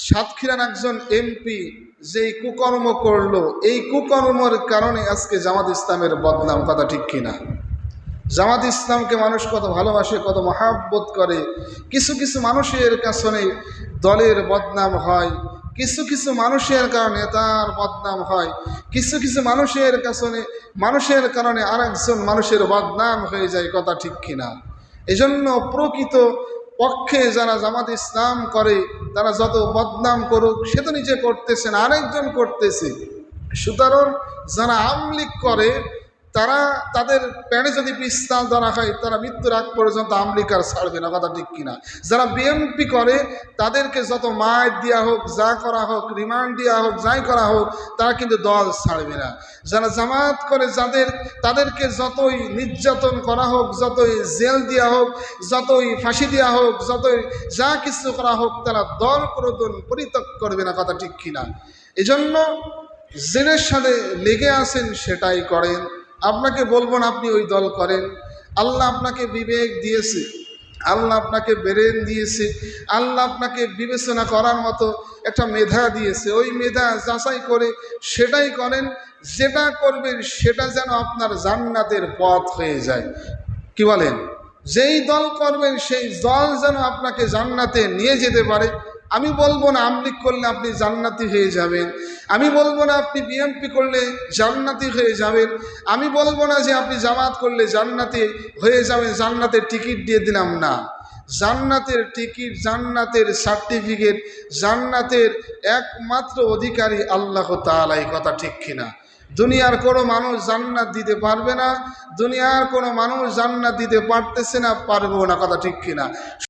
সাতক্ষীরার একজন এমপি যেই কুকর্ম করলো, এই কুকর্মের কারণে আজকে জামাত ইসলামের বদনাম। কথা ঠিক কিনা? জামাত ইসলামকে মানুষ কত ভালোবাসে, কত মহাব্বত করে। কিছু কিছু মানুষের কাছে দলের বদনাম হয়, কিছু কিছু মানুষের কারণে নেতার বদনাম হয়, কিছু কিছু মানুষের কারণে আরেকজন মানুষের বদনাম হয়ে যায়। কথা ঠিক কিনা? এজন্য প্রকৃত পক্ষে যারা জামাত ইসলাম করে তারা যত বদনাম করুক, সে তো নিজে করতেছে না, আরেকজন করতেছে। সুতরাং যারা আমলিক করে তারা, তাদের প্যানে যদি পিস্তাল ধরা হয়, তারা মৃত্যুর আগ পর্যন্ত আমলিক আর ছাড়বে না। কথা ঠিক কিনা? যারা বিএমপি করে তাদেরকে যত মার দেওয়া হোক, যা করা হোক, রিমান্ড দেওয়া হোক, যাই করা হোক, তারা কিন্তু দল ছাড়বে না। যারা জামাত করে তাদেরকে যতই নির্যাতন করা হোক, যতই জেল দেওয়া হোক, যতই ফাঁসি দেওয়া হোক, যতই যা কিছু করা হোক, তারা দল পরিত্যাগ করবে না। কথা ঠিক কিনা? এজন্য জেনের সাথে লেগে আছেন সেটাই করেন। আপনাকে বলবো না আপনি ওই দল করেন। আল্লাহ আপনাকে বিবেক দিয়েছে, আল্লাহ আপনাকে ব্রেন দিয়েছে, আল্লাহ আপনাকে বিবেচনা করার মতো একটা মেধা দিয়েছে। ওই মেধা যাচাই করে সেটাই করেন। যেটা করবেন সেটা যেন আপনার জান্নাতের পথ হয়ে যায়। কি বলেন? যেই দল করবেন সেই দল যেন আপনাকে জান্নাতে নিয়ে যেতে পারে। আমি বলবো না আমলিক করলে আপনি জান্নাতি হয়ে যাবেন, আমি বলবো না আপনি বিএমপি করলে জান্নাতি হয়ে যাবেন, আমি বলবো না যে আপনি জামাত করলে জান্নাতি হয়ে যাবেন, জান্নাতের টিকিট দিয়ে দিলাম না। জান্নাতের টিকিট, জান্নাতের সার্টিফিকেট, জান্নাতের একমাত্র অধিকারী আল্লাহ তাআলা। কথা ঠিক কিনা? দুনিয়ার কোনো মানুষ জান্নাত দিতে পারবে না, দুনিয়ার কোনো মানুষ জান্নাত দিতে পারতেছে না, পারবেও না। কথা ঠিক কিনা?